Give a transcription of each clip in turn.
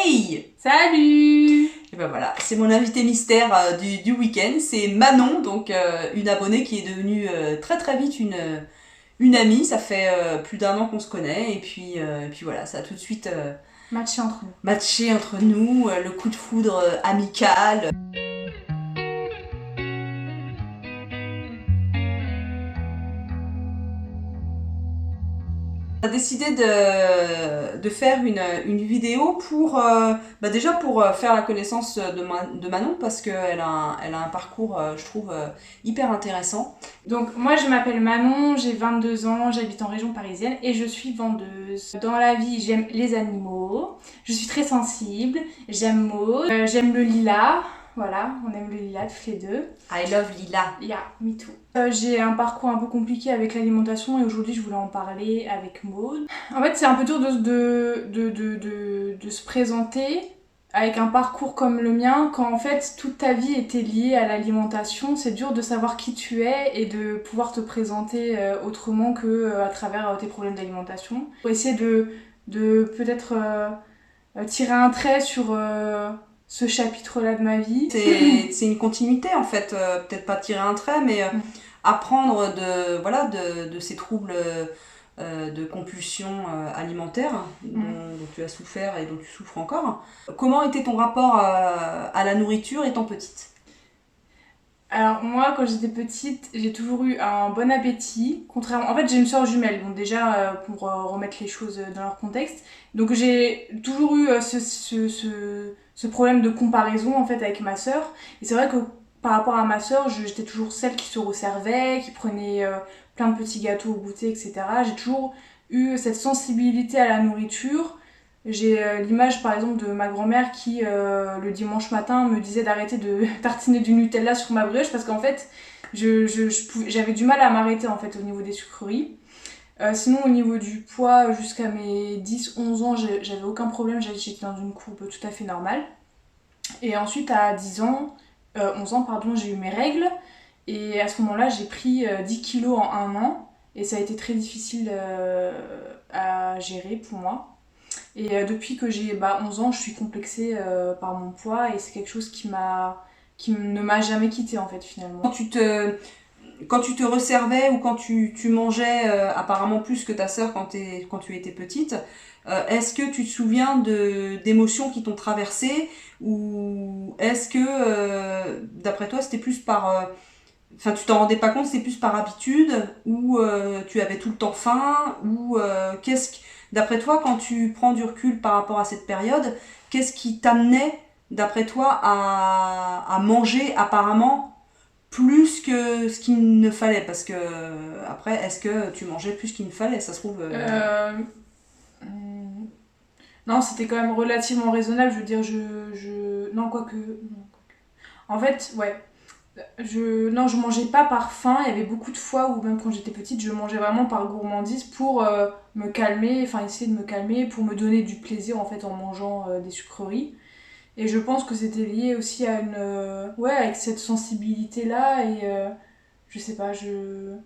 Hey! Salut! Et ben voilà, c'est mon invité mystère du week-end, c'est Manon, donc une abonnée qui est devenue très très vite une amie. Ça fait plus d'1 an qu'on se connaît, et puis voilà, ça a tout de suite Matché entre nous. matché entre nous, le coup de foudre amical. On a décidé de faire une vidéo pour déjà pour faire la connaissance de Manon, parce qu'elle a un parcours, je trouve, hyper intéressant. Donc moi je m'appelle Manon, j'ai 22 ans, j'habite en région parisienne et je suis vendeuse. Dans la vie j'aime les animaux, je suis très sensible, j'aime Maud, j'aime le lilas. Voilà, on aime le lilas toutes les deux. I love Lila. Yeah, me too. J'ai un parcours un peu compliqué avec l'alimentation et aujourd'hui je voulais en parler avec Maud. En fait c'est un peu dur de se présenter avec un parcours comme le mien quand en fait toute ta vie était liée à l'alimentation. C'est dur de savoir qui tu es et de pouvoir te présenter autrement que à travers tes problèmes d'alimentation. Pour essayer de peut-être tirer un trait sur ce chapitre-là de ma vie. C'est une continuité en fait, peut-être pas tirer un trait, mais apprendre de ces troubles de compulsion alimentaire dont tu as souffert et dont tu souffres encore. Comment était ton rapport à la nourriture étant petite ? Alors moi, quand j'étais petite, j'ai toujours eu un bon appétit. Contrairement, en fait, j'ai une sœur jumelle, donc déjà pour remettre les choses dans leur contexte. Donc j'ai toujours eu ce problème de comparaison en fait avec ma sœur. Et c'est vrai que par rapport à ma sœur, j'étais toujours celle qui se resservait, qui prenait plein de petits gâteaux au goûter, etc. J'ai toujours eu cette sensibilité à la nourriture. J'ai l'image par exemple de ma grand-mère qui le dimanche matin me disait d'arrêter de tartiner du Nutella sur ma brioche parce qu'en fait j'avais du mal à m'arrêter en fait au niveau des sucreries. Sinon au niveau du poids jusqu'à mes 10-11 ans j'avais aucun problème, j'étais dans une courbe tout à fait normale. Et ensuite à 11 ans pardon, j'ai eu mes règles et à ce moment-là j'ai pris 10 kilos en 1 an et ça a été très difficile à gérer pour moi. Et depuis que j'ai 11 ans, je suis complexée par mon poids et c'est quelque chose qui ne m'a jamais quittée en fait finalement. Quand tu te resservais ou quand tu mangeais apparemment plus que ta sœur quand tu étais petite, est-ce que tu te souviens d'émotions qui t'ont traversé, ou est-ce que d'après toi c'était plus par... Enfin, tu t'en rendais pas compte, c'était plus par habitude, ou tu avais tout le temps faim, ou d'après toi, quand tu prends du recul par rapport à cette période, qu'est-ce qui t'amenait, d'après toi, à manger apparemment plus que ce qu'il ne fallait? Parce que après, est-ce que tu mangeais plus qu'il ne fallait? Ça se trouve. Non, c'était quand même relativement raisonnable. Je veux dire, non, quoique. En fait, ouais. Non, je mangeais pas par faim. Il y avait beaucoup de fois où, même quand j'étais petite, je mangeais vraiment par gourmandise pour me calmer, enfin essayer de me calmer, pour me donner du plaisir en fait en mangeant des sucreries. Et je pense que c'était lié aussi à ouais, avec cette sensibilité-là. Et je sais pas, je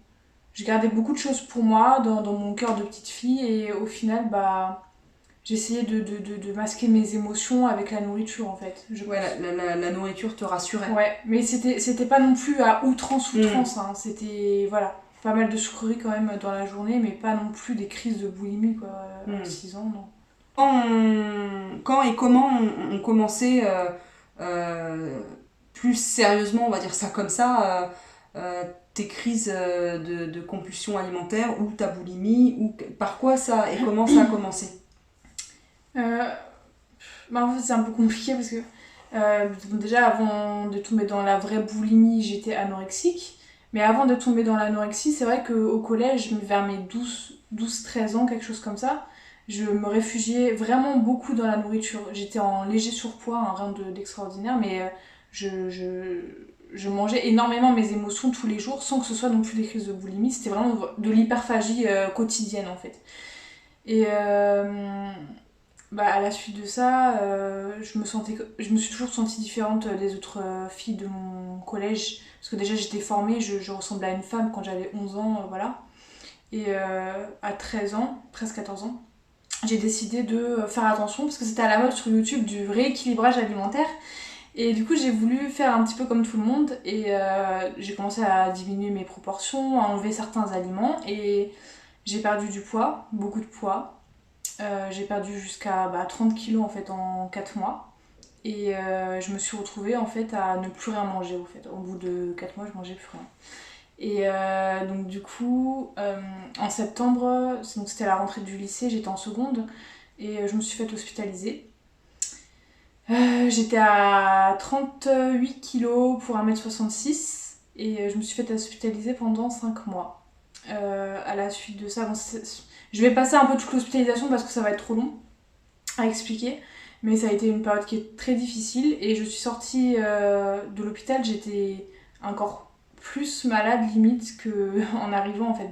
gardais beaucoup de choses pour moi dans mon cœur de petite fille. Et au final, j'essayais de masquer mes émotions avec la nourriture en fait. Ouais, la nourriture te rassurait. Ouais, mais c'était pas non plus à outrance, hein. C'était, voilà, pas mal de sucreries quand même dans la journée, mais pas non plus des crises de boulimie quoi, à 6 ans, non. Quand et comment on commençait plus sérieusement, on va dire ça comme ça, tes crises de compulsion alimentaire ou ta boulimie, ou par quoi ça et comment ça a commencé? En fait, c'est un peu compliqué parce que déjà, avant de tomber dans la vraie boulimie, j'étais anorexique. Mais avant de tomber dans l'anorexie, c'est vrai qu'au collège, vers mes 12-13 ans, quelque chose comme ça, je me réfugiais vraiment beaucoup dans la nourriture. J'étais en léger surpoids, hein, rien d'extraordinaire, mais je mangeais énormément mes émotions tous les jours sans que ce soit non plus des crises de boulimie. C'était vraiment de l'hyperphagie quotidienne en fait. Et à la suite de ça, je me suis toujours sentie différente des autres filles de mon collège. Parce que déjà j'étais formée, je ressemblais à une femme quand j'avais 11 ans, voilà. Et à 13 ans, 13-14 ans, j'ai décidé de faire attention parce que c'était à la mode sur YouTube du rééquilibrage alimentaire. Et du coup, j'ai voulu faire un petit peu comme tout le monde et j'ai commencé à diminuer mes proportions, à enlever certains aliments et j'ai perdu du poids, beaucoup de poids. J'ai perdu jusqu'à 30 kilos en fait en 4 mois. Et je me suis retrouvée en fait à ne plus rien manger en fait. Au bout de 4 mois, je mangeais plus rien. Et donc du coup, en septembre, donc c'était la rentrée du lycée, j'étais en seconde et je me suis fait hospitaliser. J'étais à 38 kilos pour 1m66 et je me suis fait hospitaliser pendant 5 mois. À la suite de ça, je vais passer un peu toute l'hospitalisation parce que ça va être trop long à expliquer. Mais ça a été une période qui est très difficile et je suis sortie de l'hôpital, j'étais encore plus malade limite qu'en arrivant en fait.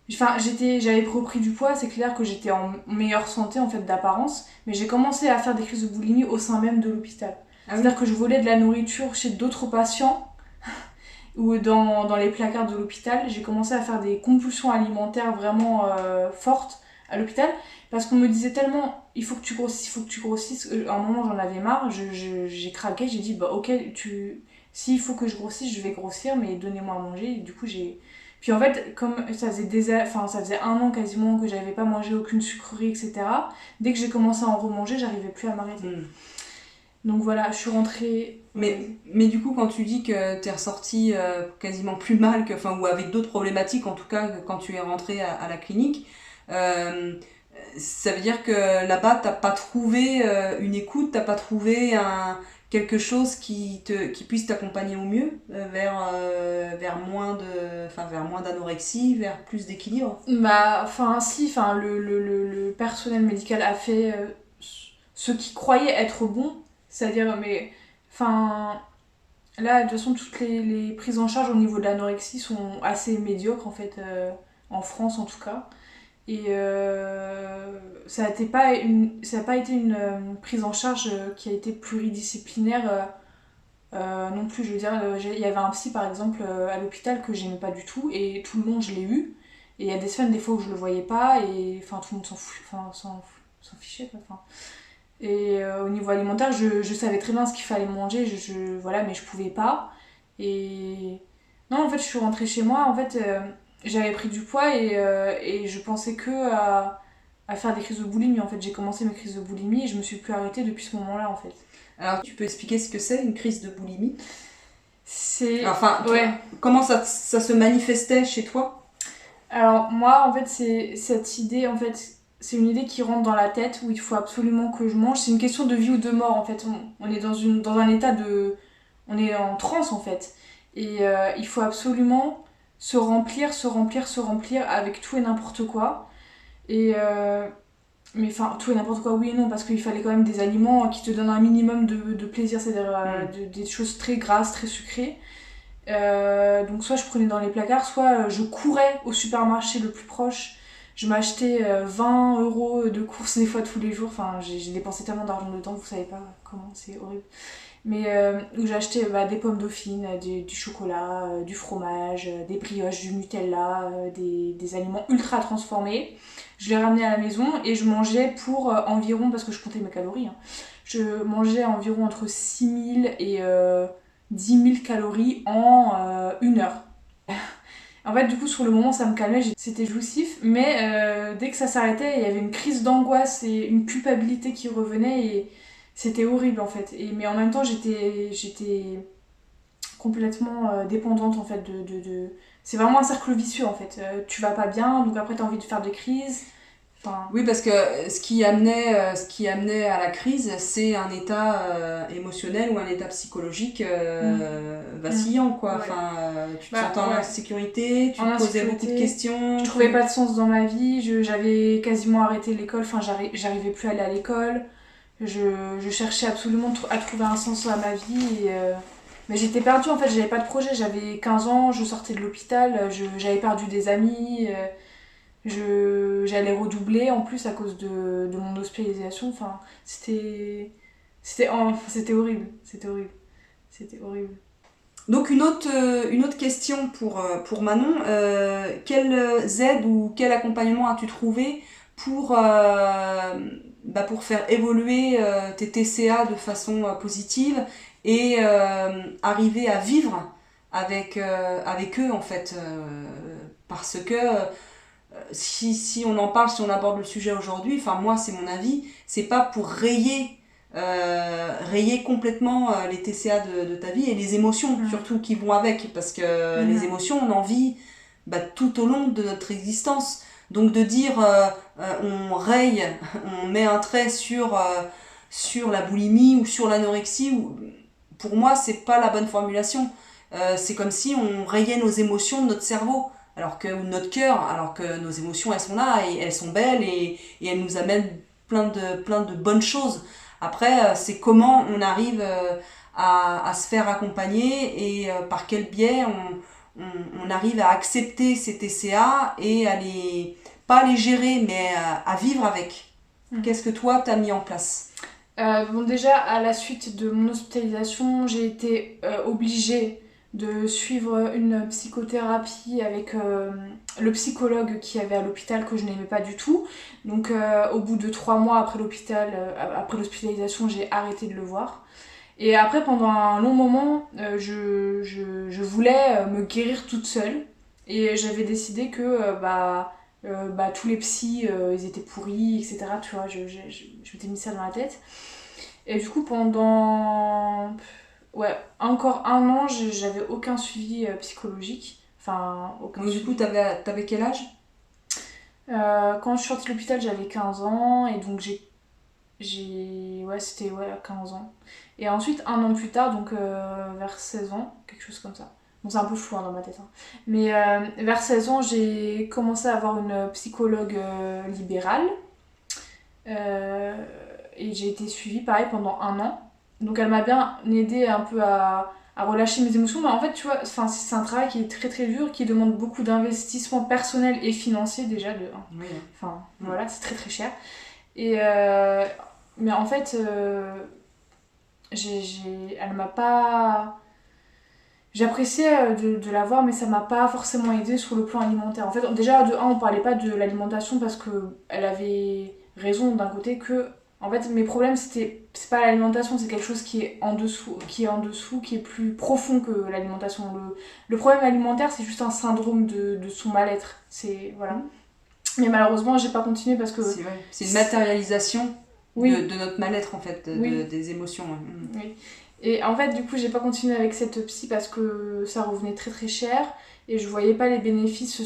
J'avais repris du poids, c'est clair que j'étais en meilleure santé en fait d'apparence, mais j'ai commencé à faire des crises de boulimie au sein même de l'hôpital. C'est-à-dire que je volais de la nourriture chez d'autres patients ou dans les placards de l'hôpital. J'ai commencé à faire des compulsions alimentaires vraiment fortes à l'hôpital parce qu'on me disait tellement il faut que tu grossisses, il faut que tu grossisses. À un moment j'en avais marre, j'ai craqué, j'ai dit ok, s'il faut que je grossisse, je vais grossir, mais donnez-moi à manger. Et du coup puis en fait, comme ça faisait 1 an quasiment que j'avais pas mangé aucune sucrerie, etc. Dès que j'ai commencé à en remanger, j'arrivais plus à m'arrêter. Donc voilà, je suis rentrée. Mais du coup, quand tu dis que t'es ressortie quasiment plus mal, ou avec d'autres problématiques, en tout cas, quand tu es rentrée à la clinique, ça veut dire que là-bas, t'as pas trouvé une écoute, t'as pas trouvé quelque chose qui puisse t'accompagner au mieux vers moins d'anorexie, vers plus d'équilibre. Le personnel médical a fait ce qu'il croyait être bon, c'est-à-dire, là, de toute façon, toutes les prises en charge au niveau de l'anorexie sont assez médiocres, en fait, en France en tout cas. Et ça n'a pas été une prise en charge qui a été pluridisciplinaire non plus. Je veux dire, il y avait un psy par exemple à l'hôpital que j'aimais pas du tout et tout le long je l'ai eu. Et il y a des semaines, des fois où je le voyais pas et tout le monde s'en fichait quoi. Et au niveau alimentaire, je savais très bien ce qu'il fallait manger, voilà, mais je pouvais pas. Et non, en fait, je suis rentrée chez moi, en fait, j'avais pris du poids et je pensais que à faire des crises de boulimie. En fait, j'ai commencé mes crises de boulimie et je me suis plus arrêtée depuis ce moment-là, en fait. Alors, tu peux expliquer ce que c'est une crise de boulimie ? Ouais. Comment ça se manifestait chez toi ? Alors, moi, en fait, c'est cette idée, en fait, c'est une idée qui rentre dans la tête où il faut absolument que je mange. C'est une question de vie ou de mort, en fait. On est dans un état de... On est en transe, en fait. Et il faut absolument se remplir avec tout et n'importe quoi. Et... mais tout et n'importe quoi, oui et non, parce qu'il fallait quand même des aliments qui te donnent un minimum de plaisir, c'est-à-dire des choses très grasses, très sucrées. Donc soit je prenais dans les placards, soit je courais au supermarché le plus proche. Je m'achetais 20 € de courses des fois tous les jours. J'ai dépensé tellement d'argent dedans, vous savez pas comment, c'est horrible. Mais où j'achetais des pommes dauphines, du chocolat, du fromage, des brioches, du Nutella, des aliments ultra transformés. Je les ramenais à la maison et je mangeais pour environ, parce que je comptais mes calories, hein, je mangeais environ entre 6000 et 10 000 calories en 1 heure. En fait, du coup, sur le moment, ça me calmait, c'était jouissif, mais dès que ça s'arrêtait, il y avait une crise d'angoisse et une culpabilité qui revenait et c'était horrible en fait. Mais en même temps, j'étais complètement dépendante en fait C'est vraiment un cercle vicieux en fait. Tu vas pas bien, donc après t'as envie de faire des crises. Oui, parce que ce qui amenait à la crise, c'est un état émotionnel ou un état psychologique vacillant, quoi. Ouais. Tu te sentais en insécurité, tu te posais beaucoup de questions. Je trouvais pas de sens dans ma vie, j'avais quasiment arrêté l'école, j'arrivais plus à aller à l'école. Je cherchais absolument à trouver un sens à ma vie mais j'étais perdue en fait, j'avais pas de projet, j'avais 15 ans, je sortais de l'hôpital, j'avais perdu des amis, j'allais redoubler en plus à cause de mon hospitalisation, c'était horrible, c'était horrible. Donc une autre question pour Manon, quelle aide ou quel accompagnement as-tu trouvé pour, pour faire évoluer tes TCA de façon positive et arriver à vivre avec eux en fait. Parce que si on en parle, si on aborde le sujet aujourd'hui, enfin moi c'est mon avis, c'est pas pour rayer complètement les TCA de ta vie et les émotions surtout qui vont avec, parce que les émotions on en vit tout au long de notre existence. Donc de dire on raye, on met un trait sur la boulimie ou sur l'anorexie, pour moi c'est pas la bonne formulation. C'est comme si on rayait nos émotions de notre cerveau, ou de notre cœur, alors que nos émotions elles sont là et elles sont belles et elles nous amènent plein de bonnes choses. Après c'est comment on arrive à se faire accompagner et par quel biais on arrive à accepter ces TCA et pas à les gérer, mais à vivre avec. Qu'est-ce que toi, t'as mis en place? Bon, déjà, à la suite de mon hospitalisation, j'ai été obligée de suivre une psychothérapie avec le psychologue qui avait à l'hôpital que je n'aimais pas du tout. Donc, au bout de 3 mois après après l'hospitalisation, j'ai arrêté de le voir. Et après, pendant un long moment, je voulais me guérir toute seule. Et j'avais décidé que tous les psys, ils étaient pourris, etc. Tu vois, je m'étais mis ça dans la tête. Et du coup, pendant encore 1 an, j'avais aucun suivi psychologique. Enfin, aucun Donc suivi. du coup, t'avais quel âge? Quand je suis sortie de l'hôpital, j'avais 15 ans. Et donc, c'était 15 ans. Et ensuite, 1 an plus tard, donc vers 16 ans, quelque chose comme ça. Bon, c'est un peu flou dans ma tête. Hein. Mais vers 16 ans, j'ai commencé à avoir une psychologue libérale. Et j'ai été suivie, pareil, pendant 1 an. Donc elle m'a bien aidée un peu à relâcher mes émotions. Mais en fait, tu vois, c'est un travail qui est très très dur, qui demande beaucoup d'investissement personnel et financier déjà. Oui. Voilà, c'est très très cher. Et mais en fait, elle m'a pas... J'appréciais de la voir, mais ça m'a pas forcément aidée sur le plan alimentaire. En fait, déjà, de 1, on parlait pas de l'alimentation parce qu'elle avait raison d'un côté que... En fait, mes problèmes, c'est pas l'alimentation, c'est quelque chose qui est en dessous, qui est plus profond que l'alimentation. Le problème alimentaire, c'est juste un syndrome de son mal-être. Voilà. Mais malheureusement, j'ai pas continué parce que... C'est une matérialisation oui. de notre mal-être, en fait, des émotions. Oui. Et en fait, du coup, j'ai pas continué avec cette psy parce que ça revenait très très cher et je voyais pas les bénéfices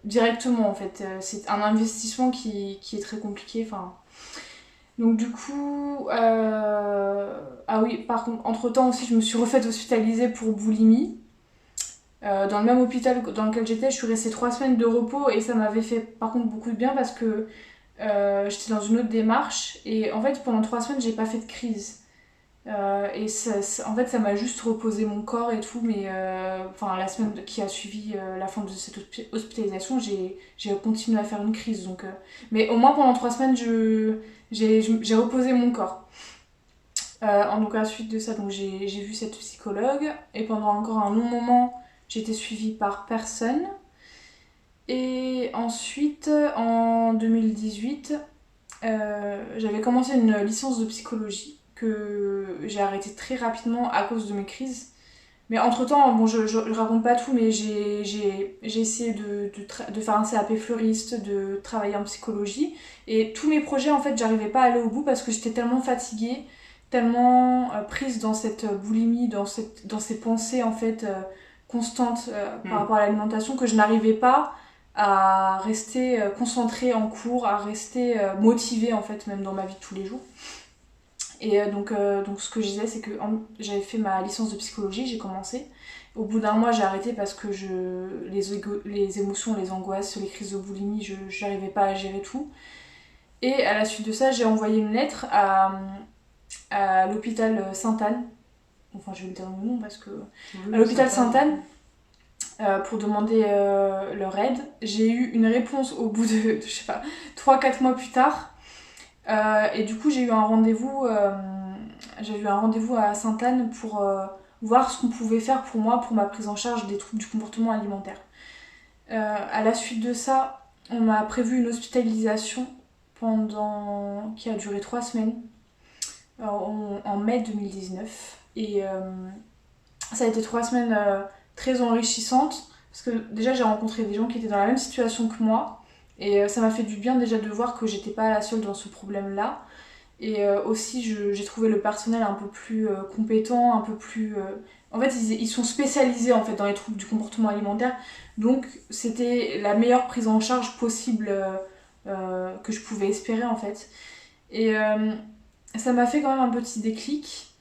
directement, en fait. C'est un investissement qui est très compliqué. Donc du coup... Ah oui, par contre, entre-temps aussi, je me suis refaite hospitaliser pour boulimie. Dans le même hôpital dans lequel j'étais, je suis restée 3 semaines de repos et ça m'avait fait par contre beaucoup de bien parce que j'étais dans une autre démarche et en fait pendant 3 semaines j'ai pas fait de crise. Et en fait ça m'a juste reposé mon corps et tout, mais la semaine qui a suivi la fin de cette hospitalisation, j'ai continué à faire une crise. Donc, mais au moins pendant 3 semaines j'ai reposé mon corps. Donc à la suite de ça, donc j'ai vu cette psychologue et pendant encore un long moment j'ai été suivie par personne. Et ensuite, en 2018, j'avais commencé une licence de psychologie que j'ai arrêtée très rapidement à cause de mes crises. Mais entre-temps, bon, je raconte pas tout, mais j'ai essayé de faire un CAP fleuriste, de travailler en psychologie. Et tous mes projets, en fait, j'arrivais pas à aller au bout parce que j'étais tellement fatiguée, tellement prise dans cette boulimie, dans ces pensées, en fait, constantes par rapport à l'alimentation, que je n'arrivais pas à rester concentrée en cours, à rester motivée, en fait, même dans ma vie de tous les jours. Et donc ce que je disais, c'est que j'avais fait ma licence de psychologie, j'ai commencé. Au bout d'1 mois, j'ai arrêté parce que les émotions, les angoisses, les crises de boulimie, je n'arrivais pas à gérer tout. Et à la suite de ça, j'ai envoyé une lettre à l'hôpital Sainte-Anne. Enfin, je vais le dire le nom parce que... à l'hôpital Sainte-Anne, pour demander leur aide. J'ai eu une réponse au bout de je sais pas, 3-4 mois plus tard. Et du coup, j'ai eu un rendez-vous à Sainte-Anne pour voir ce qu'on pouvait faire pour moi, pour ma prise en charge des troubles du comportement alimentaire. À la suite de ça, on m'a prévu une hospitalisation qui a duré 3 semaines en mai 2019. Et ça a été 3 semaines très enrichissantes parce que déjà j'ai rencontré des gens qui étaient dans la même situation que moi et ça m'a fait du bien déjà de voir que j'étais pas la seule dans ce problème-là. Et aussi j'ai trouvé le personnel un peu plus compétent, un peu plus... En fait ils sont spécialisés en fait dans les troubles du comportement alimentaire, donc c'était la meilleure prise en charge possible que je pouvais espérer en fait. Et ça m'a fait quand même un petit déclic.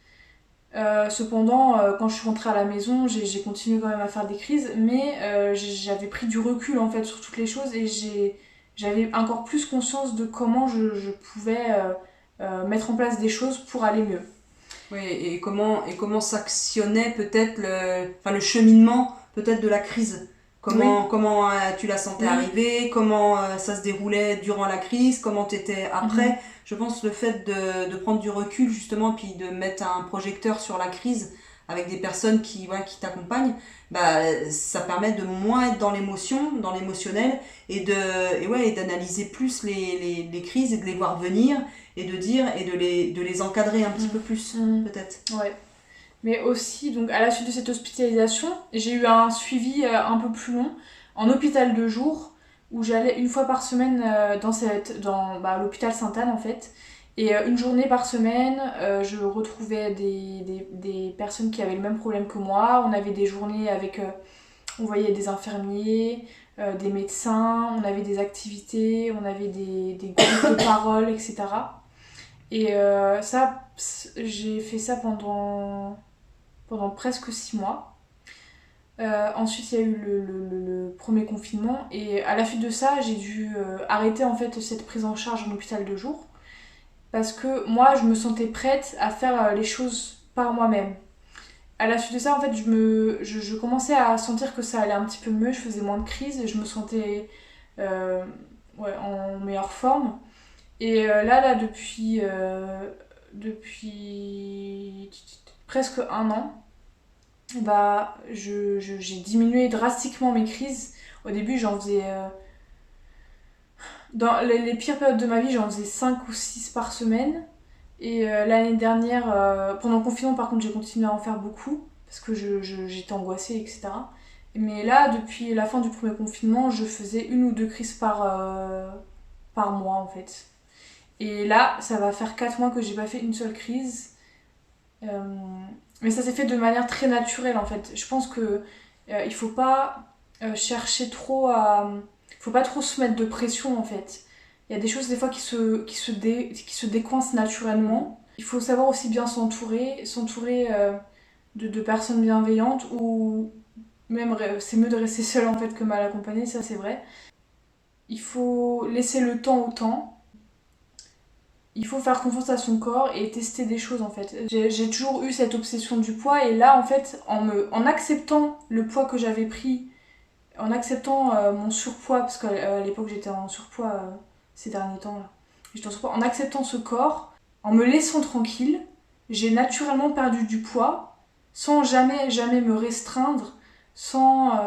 Cependant, quand je suis rentrée à la maison, j'ai continué quand même à faire des crises, mais j'avais pris du recul en fait sur toutes les choses et j'avais encore plus conscience de comment je pouvais mettre en place des choses pour aller mieux. Oui, et comment s'actionnait peut-être enfin, le cheminement peut-être de la crise. Oui, Comment tu la sentais oui. arriver, comment ça se déroulait durant la crise, comment tu étais Mhm. après. Je pense le fait de prendre du recul justement, puis de mettre un projecteur sur la crise avec des personnes qui t'accompagnent, bah, ça permet de moins être dans l'émotion, dans l'émotionnel, et d'analyser plus les crises et de les voir venir et de dire et de les encadrer un petit peu plus, Mhm. peut-être. Ouais. Mais aussi, donc à la suite de cette hospitalisation, j'ai eu un suivi un peu plus long en hôpital de jour où j'allais une fois par semaine dans l'hôpital Sainte-Anne en fait. Et une journée par semaine, je retrouvais des personnes qui avaient le même problème que moi. On avait des journées avec, on voyait des infirmiers, des médecins, on avait des activités, on avait des groupes de parole, etc. Et j'ai fait ça pendant presque 6 mois. Ensuite, il y a eu le premier confinement et à la suite de ça, j'ai dû arrêter en fait cette prise en charge en hôpital de jour parce que moi, je me sentais prête à faire les choses par moi-même. À la suite de ça, en fait, je commençais à sentir que ça allait un petit peu mieux, je faisais moins de crises et je me sentais euh, ouais, en meilleure forme. Et là, depuis presque un an, bah, j'ai diminué drastiquement mes crises. Au début, j'en faisais. Dans les pires périodes de ma vie, j'en faisais 5 ou 6 par semaine. Et l'année dernière, pendant le confinement, par contre, j'ai continué à en faire beaucoup. Parce que j'étais angoissée, etc. Mais là, depuis la fin du premier confinement, je faisais 1 ou 2 crises par mois, en fait. Et là, ça va faire 4 mois que j'ai pas fait une seule crise. Euh, mais ça s'est fait de manière très naturelle en fait. Je pense que il faut pas chercher trop à. Faut pas trop se mettre de pression en fait. Il y a des choses des fois qui se décoincent naturellement. Il faut savoir aussi bien s'entourer de personnes bienveillantes ou même c'est mieux de rester seul en fait que mal accompagné, ça c'est vrai. Il faut laisser le temps au temps, il faut faire confiance à son corps et tester des choses en fait. J'ai toujours eu cette obsession du poids et là en fait en acceptant le poids que j'avais pris, en acceptant mon surpoids, parce qu'à l'époque j'étais en surpoids ces derniers temps là, j'étais en surpoids, en acceptant ce corps, en me laissant tranquille, j'ai naturellement perdu du poids sans jamais me restreindre, sans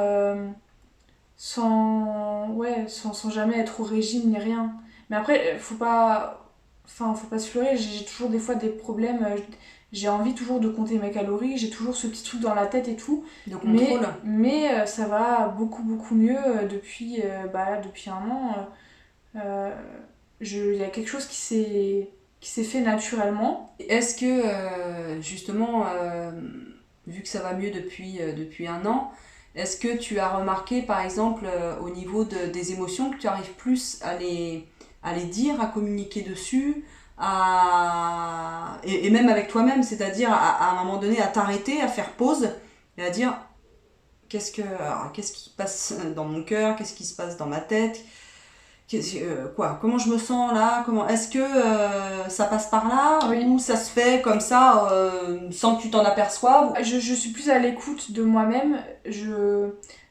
jamais être au régime ni rien. Mais après, faut pas se leurrer, j'ai toujours des fois des problèmes. J'ai envie toujours de compter mes calories, j'ai toujours ce petit truc dans la tête et tout. De contrôle. Mais ça va beaucoup mieux depuis un an. Euh, il y a quelque chose qui s'est fait naturellement. Est-ce que, justement, vu que ça va mieux depuis un an, est-ce que tu as remarqué, par exemple, au niveau des émotions, que tu arrives plus à les dire, à communiquer dessus, et même avec toi-même, c'est-à-dire à un moment donné à t'arrêter, à faire pause et à dire qu'est-ce qui passe dans mon cœur, qu'est-ce qui se passe dans ma tête, comment je me sens là, est-ce que ça passe par là Oui. ou ça se fait comme ça sans que tu t'en aperçoives. Je suis plus à l'écoute de moi-même.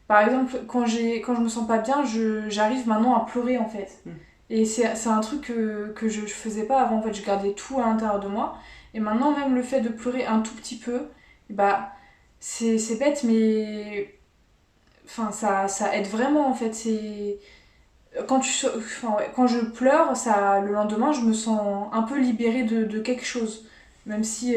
Par exemple, quand je me sens pas bien, j'arrive maintenant à pleurer en fait. Mm. Et c'est un truc que je faisais pas avant. En fait, je gardais tout à l'intérieur de moi. Et maintenant, même le fait de pleurer un tout petit peu, bah, c'est bête, mais enfin, ça aide vraiment en fait. quand je pleure, le lendemain, je me sens un peu libérée de quelque chose. Même si,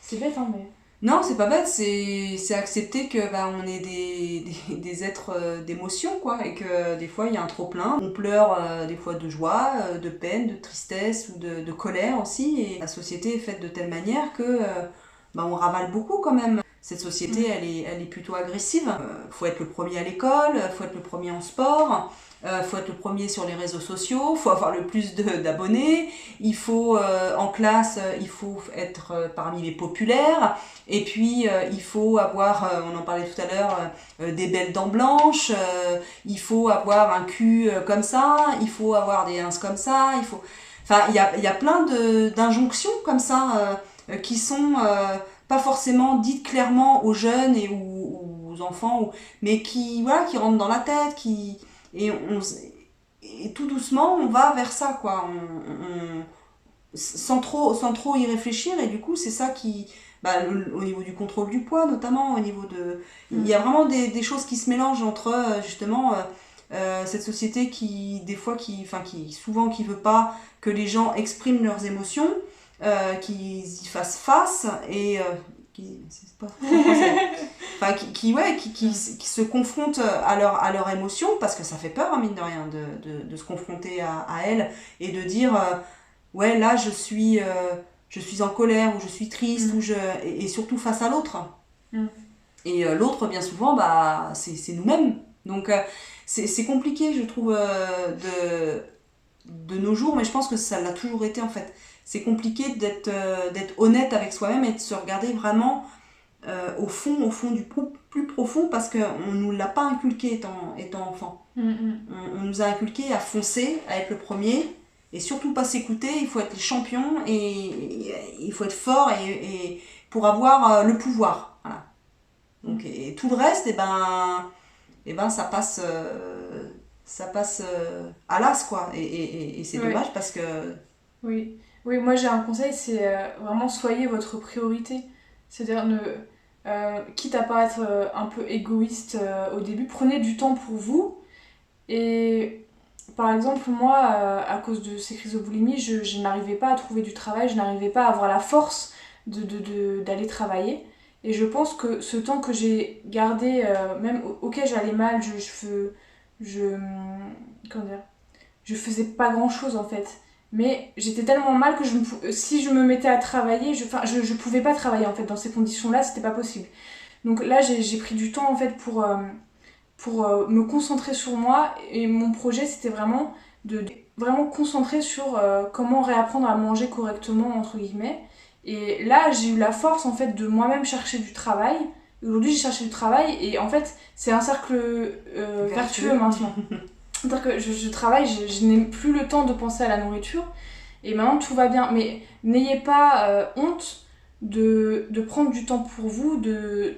c'est bête, hein, mais... Non, c'est pas bête, c'est accepter que on est des êtres d'émotion, quoi, et que des fois il y a un trop-plein. On pleure des fois de joie, de peine, de tristesse ou de colère aussi, et la société est faite de telle manière que on ravale beaucoup quand même. Cette société, elle est plutôt agressive. Faut être le premier à l'école, faut être le premier en sport, faut être le premier sur les réseaux sociaux, faut avoir le plus d'abonnés, il faut en classe, il faut être parmi les populaires, et puis il faut avoir, on en parlait tout à l'heure, des belles dents blanches, il faut avoir un cul comme ça, il faut avoir des ins comme ça, il faut... Enfin, il y a plein d'injonctions comme ça qui sont pas forcément dites clairement aux jeunes ou aux enfants, mais qui rentrent dans la tête, et tout doucement on va vers ça, quoi. Sans trop y réfléchir, et du coup c'est ça qui... au niveau du contrôle du poids notamment, au niveau de... Il y a vraiment des choses qui se mélangent entre justement cette société qui souvent qui veut pas que les gens expriment leurs émotions, qu'ils y fassent face, et c'est pas français. Enfin, qui se confrontent à leur émotion, parce que ça fait peur, hein, mine de rien, de se confronter à elles, et de dire ouais, là je suis en colère, ou je suis triste, et surtout face à l'autre. Et l'autre, bien souvent, c'est nous-mêmes. Donc c'est compliqué, je trouve, de nos jours, mais je pense que ça l'a toujours été, en fait. C'est compliqué d'être honnête avec soi-même, et de se regarder vraiment au fond du plus profond, parce qu'on ne nous l'a pas inculqué étant enfant. On nous a inculqué à foncer, à être le premier, et surtout pas s'écouter. Il faut être les champions, et il faut être fort, et pour avoir le pouvoir. Voilà. Donc, et tout le reste, ça passe à l'as, quoi. Et c'est dommage, parce que... Oui, moi j'ai un conseil, c'est vraiment soyez votre priorité. C'est-à-dire, quitte à paraître un peu égoïste au début, prenez du temps pour vous. Et par exemple, moi, à cause de ces crises de boulimie, je n'arrivais pas à trouver du travail, je n'arrivais pas à avoir la force d'aller travailler. Et je pense que ce temps que j'ai gardé, même ok, j'allais mal, comment dire, je faisais pas grand chose en fait. Mais j'étais tellement mal que si je me mettais à travailler, je pouvais pas travailler en fait dans ces conditions-là, c'était pas possible. Donc là, j'ai pris du temps en fait pour me concentrer sur moi, et mon projet c'était vraiment de vraiment concentrer sur comment réapprendre à manger correctement entre guillemets. Et là, j'ai eu la force en fait de moi-même chercher du travail. Aujourd'hui, j'ai cherché du travail, et en fait, c'est un cercle vertueux maintenant. C'est-à-dire que je travaille, je n'ai plus le temps de penser à la nourriture, et maintenant tout va bien. Mais n'ayez pas honte de prendre du temps pour vous, de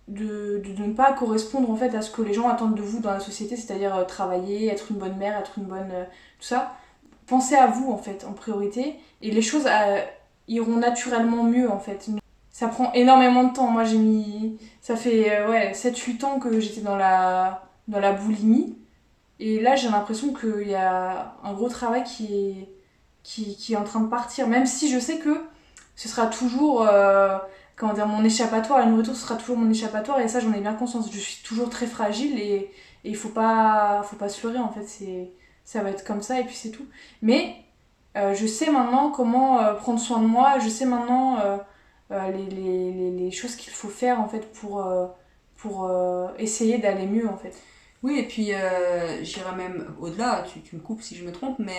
ne pas correspondre en fait à ce que les gens attendent de vous dans la société, c'est-à-dire travailler, être une bonne mère, être une bonne... tout ça. Pensez à vous en fait en priorité, et les choses iront naturellement mieux en fait. Ça prend énormément de temps. Moi ça fait 7-8 ans que j'étais dans la boulimie. Et là, j'ai l'impression qu'il y a un gros travail qui est en train de partir. Même si je sais que ce sera toujours mon échappatoire. La nourriture, ce sera toujours mon échappatoire. Et ça, j'en ai bien conscience. Je suis toujours très fragile, et il faut pas se leurrer. En fait, ça va être comme ça, et puis c'est tout. Mais je sais maintenant comment prendre soin de moi. Je sais maintenant les choses qu'il faut faire en fait pour essayer d'aller mieux en fait. Oui, et puis j'irais même au-delà, tu me coupes si je me trompe, mais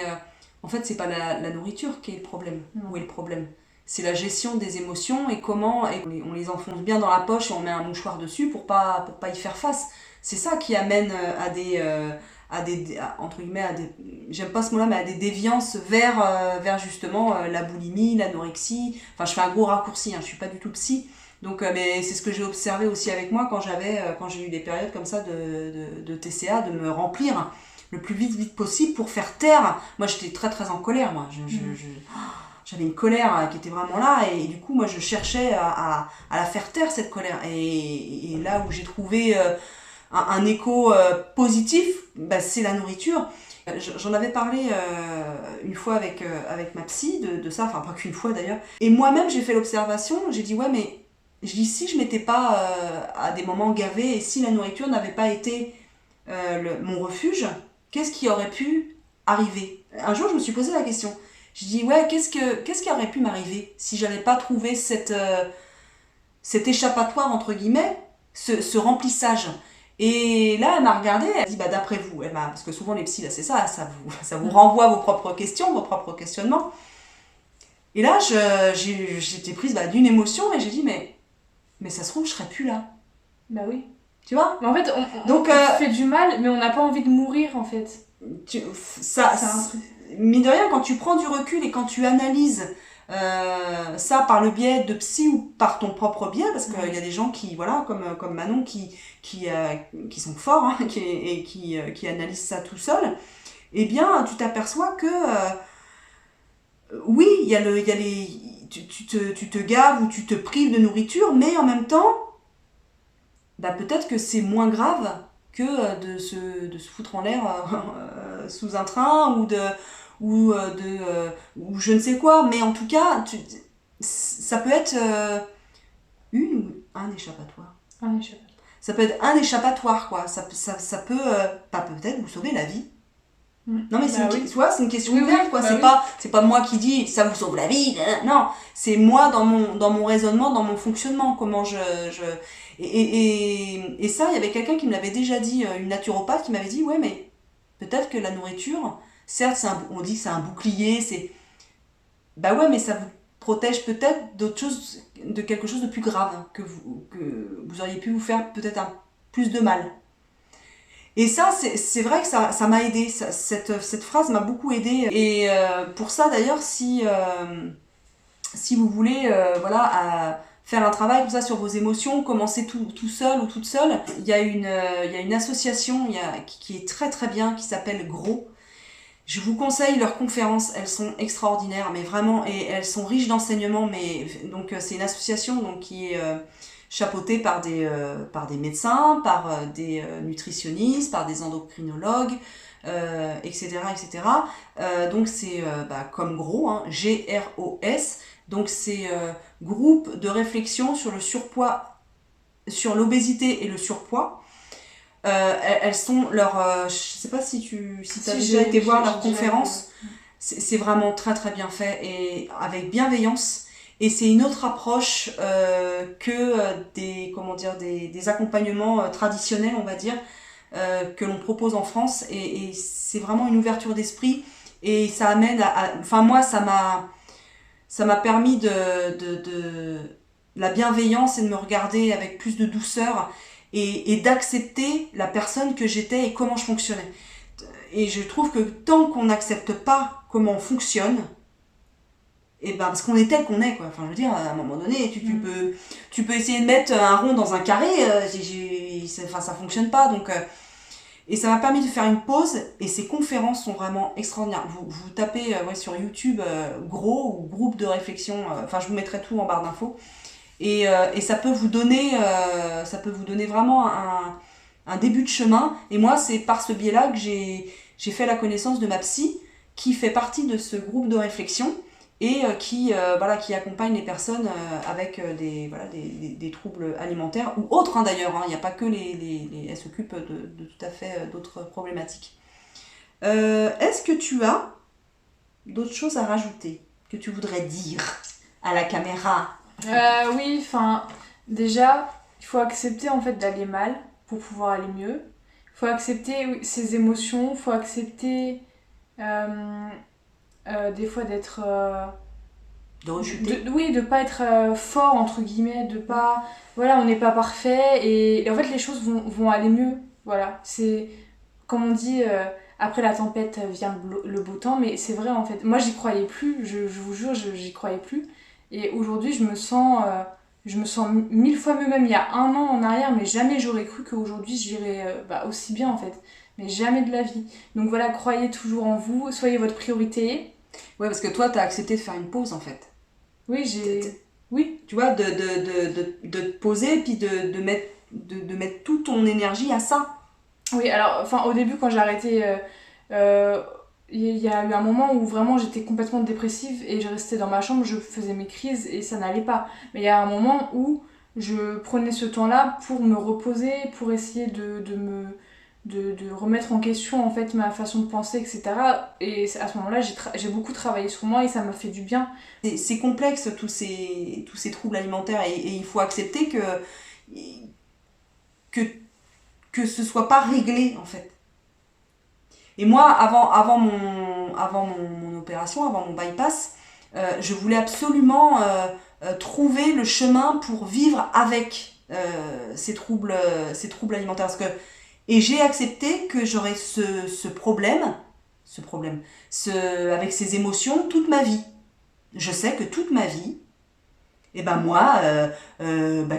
en fait, c'est pas la nourriture qui est le problème. Où est le problème? C'est la gestion des émotions, et comment on les enfonce bien dans la poche, et on met un mouchoir dessus pour pas y faire face. C'est ça qui amène à des entre guillemets, j'aime pas ce mot-là, mais à des déviances vers justement la boulimie, l'anorexie. Enfin, je fais un gros raccourci, hein, je suis pas du tout psy. Donc, mais c'est ce que j'ai observé aussi avec moi quand j'ai eu des périodes comme ça de TCA, de me remplir le plus vite possible pour faire taire. Moi, j'étais très très en colère, moi. J'avais une colère qui était vraiment là, et du coup, moi, je cherchais à la faire taire, cette colère. Et là où j'ai trouvé un écho positif, bah, c'est la nourriture. J'en avais parlé une fois avec ma psy de ça, enfin pas qu'une fois d'ailleurs. Et moi-même j'ai fait l'observation, j'ai dit ouais mais je dis si je m'étais pas à des moments gavée et si la nourriture n'avait pas été mon refuge, qu'est-ce qui aurait pu arriver? Un jour je me suis posé la question. Je dis ouais qu'est-ce qui aurait pu m'arriver si j'avais pas trouvé cet échappatoire entre guillemets, ce remplissage. Et là, elle m'a regardée, elle a dit, bah, d'après vous, parce que souvent les psys, là, c'est ça, ça vous renvoie vos propres questions, vos propres questionnements. Et là, j'étais prise d'une émotion et j'ai dit, mais ça se trouve, je serais plus là. Bah oui. Tu vois? Mais en fait, on fait du mal, mais on n'a pas envie de mourir, en fait. Mine de rien, quand tu prends du recul et quand tu analyses ça par le biais de psy ou par ton propre biais, parce qu'il y a des gens qui, voilà, comme Manon, qui sont forts hein, et qui analysent ça tout seul, eh bien, tu t'aperçois que oui, il y a les, tu te gaves ou tu te prives de nourriture, mais en même temps, bah, peut-être que c'est moins grave que de se foutre en l'air sous un train ou je ne sais quoi, mais en tout cas, ça peut être une ou un échappatoire. Un échappatoire. Ça peut être un échappatoire, quoi. Ça peut, pas peut-être, vous sauver la vie. Non, mais c'est une question ouverte, quoi. C'est pas moi qui dis ça vous sauve la vie, non. C'est moi dans mon raisonnement, dans mon fonctionnement, comment et ça, il y avait quelqu'un qui me l'avait déjà dit, une naturopathe qui m'avait dit, ouais, mais peut-être que la nourriture, certes, on dit que c'est un bouclier, bah ouais, mais ça vous protège peut-être de quelque chose de plus grave, que vous auriez pu vous faire peut-être plus de mal. Et ça, c'est vrai que ça m'a aidé. Cette phrase m'a beaucoup aidé. Et pour ça, d'ailleurs, si vous voulez faire un travail comme ça sur vos émotions, commencer tout seul ou toute seule, il y a une association qui est très très bien, qui s'appelle GROW. Je vous conseille leurs conférences, elles sont extraordinaires, mais vraiment, et elles sont riches d'enseignements. Mais donc c'est une association donc qui est chapeautée par des médecins, par des nutritionnistes, par des endocrinologues, etc., etc. Donc c'est comme GROW, hein, GROS. Donc c'est groupe de réflexion sur le surpoids, sur l'obésité et le surpoids. Elles sont je sais pas si t'as déjà été voir leurs conférences, c'est vraiment très très bien fait et avec bienveillance, et c'est une autre approche que des accompagnements traditionnels, on va dire, que l'on propose en France, et c'est vraiment une ouverture d'esprit, et ça amène enfin moi ça m'a permis de la bienveillance et de me regarder avec plus de douceur et d'accepter la personne que j'étais et comment je fonctionnais. Et je trouve que tant qu'on n'accepte pas comment on fonctionne, et parce qu'on est tel qu'on est, quoi. Enfin, je veux dire, à un moment donné, tu peux essayer de mettre un rond dans un carré, ça fonctionne pas. Donc, et ça m'a permis de faire une pause, et ces conférences sont vraiment extraordinaires. Vous tapez sur YouTube GROW ou groupe de réflexion, je vous mettrai tout en barre d'infos. Et ça peut vous donner vraiment un début de chemin. Et moi, c'est par ce biais-là que j'ai fait la connaissance de ma psy, qui fait partie de ce groupe de réflexion et qui accompagne les personnes avec des troubles alimentaires ou autres, hein, d'ailleurs. Il n'y a pas que elle s'occupe de tout à fait d'autres problématiques. Est-ce que tu as d'autres choses à rajouter que tu voudrais dire à la caméra? Oui, enfin, déjà, il faut accepter en fait d'aller mal pour pouvoir aller mieux. Il faut accepter ses émotions, il faut accepter des fois d'être... de rechuter. De pas être fort, entre guillemets, de pas... Voilà, on n'est pas parfait, et en fait les choses vont aller mieux. Voilà, c'est comme on dit... après la tempête vient le beau temps, mais c'est vrai en fait. Moi j'y croyais plus, je vous jure, j'y croyais plus. Et aujourd'hui, je me sens 1000 fois mieux, même il y a un an en arrière, mais jamais j'aurais cru qu'aujourd'hui j'irais aussi bien en fait. Mais jamais de la vie. Donc voilà, croyez toujours en vous, soyez votre priorité. Ouais, parce que toi, t'as accepté de faire une pause en fait. Oui, Oui. Tu vois, de te poser, puis de mettre de mettre toute ton énergie à ça. Oui, alors, enfin, au début, quand j'ai arrêté, il y a eu un moment où vraiment j'étais complètement dépressive et je restais dans ma chambre, je faisais mes crises et ça n'allait pas. Mais il y a un moment où je prenais ce temps-là pour me reposer, pour essayer de remettre en question en fait ma façon de penser, etc. Et à ce moment-là, j'ai beaucoup travaillé sur moi et ça m'a fait du bien. C'est complexe tous ces troubles alimentaires et il faut accepter que ce soit pas réglé en fait. Et moi, avant mon opération, avant mon bypass, je voulais absolument trouver le chemin pour vivre avec ces troubles alimentaires. Et j'ai accepté que j'aurais ce problème, avec ces émotions toute ma vie. Je sais que toute ma vie, et ben moi,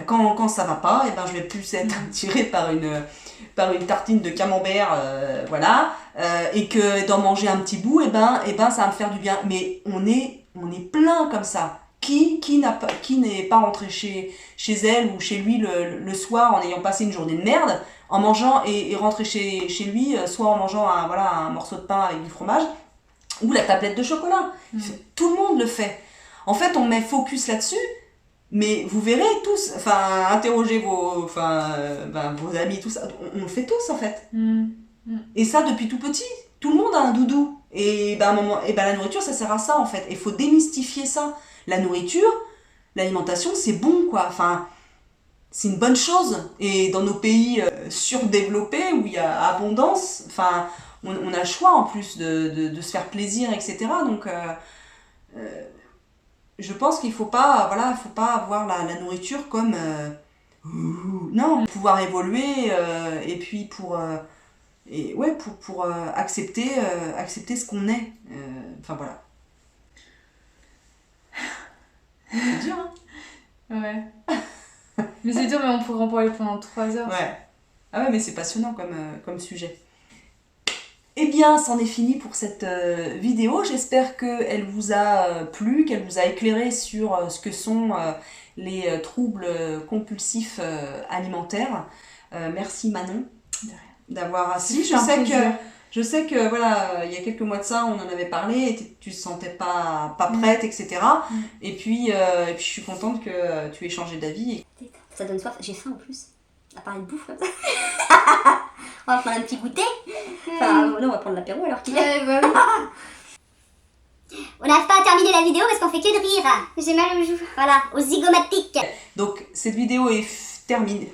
quand ça va pas, et ben je vais plus être attirée par une tartine de camembert, voilà, et que d'en manger un petit bout, et ben ça va me faire du bien. Mais on est plein comme ça. Qui n'est pas rentré chez elle ou chez lui le soir en ayant passé une journée de merde, en mangeant et rentré chez lui, soit en mangeant un morceau de pain avec du fromage, ou la tablette de chocolat. Tout le monde le fait. En fait, on met focus là-dessus, mais vous verrez tous, interrogez vos amis, tout ça, on le fait tous en fait. Et ça depuis tout petit, tout le monde a un doudou. Et à un moment, la nourriture ça sert à ça en fait. Il faut démystifier ça. La nourriture, l'alimentation c'est bon quoi, c'est une bonne chose. Et dans nos pays surdéveloppés où il y a abondance, on a le choix en plus de se faire plaisir, etc. Donc je pense qu'il faut pas avoir la nourriture comme non, pouvoir évoluer et puis pour accepter ce qu'on est. Voilà. C'est dur, hein. Ouais. Mais c'est dur, mais on pourrait en parler pendant 3 heures. Ouais. Ah ouais, mais c'est passionnant comme sujet. Eh bien, c'en est fini pour cette vidéo. J'espère qu'elle vous a plu, qu'elle vous a éclairé sur ce que sont les troubles compulsifs alimentaires. Merci Manon d'avoir assis. Je sais que voilà, il y a quelques mois de ça, on en avait parlé, et tu te sentais pas prête, etc. Et puis je suis contente que tu aies changé d'avis. Ça donne soif. J'ai faim en plus. À parler de bouffe comme ça. On va prendre un petit goûter. Non, on va prendre l'apéro alors qu'il est. Bah oui. On n'arrive pas à terminer la vidéo parce qu'on fait que de rire. J'ai mal aux joues. Voilà, aux zygomatiques. Donc cette vidéo est terminée.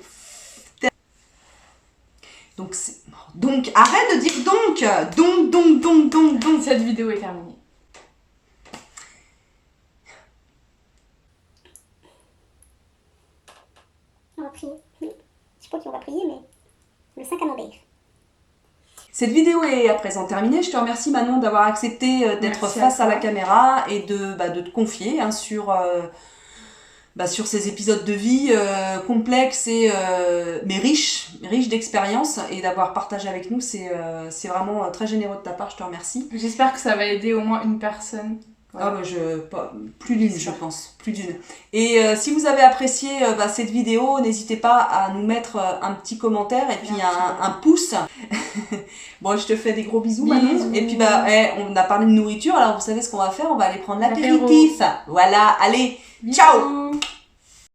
Donc arrête de dire donc. Cette vidéo est terminée. On va prier. Je sais pas qui on va prier, mais le Saint Camembert. Cette vidéo est à présent terminée. Je te remercie Manon d'avoir accepté d'être face à la caméra et de te confier sur ces épisodes de vie complexes mais riches d'expériences, et d'avoir partagé avec nous. C'est vraiment très généreux de ta part, je te remercie. J'espère que ça va aider au moins une personne. Voilà. Plus d'une, je pense. Plus d'une. Et si vous avez apprécié cette vidéo, n'hésitez pas à nous mettre un petit commentaire et puis un pouce. Bon, je te fais des gros bisous Manon. Et puis on a parlé de nourriture, alors vous savez ce qu'on va faire, on va aller prendre l'apéritif. Voilà, allez, ciao.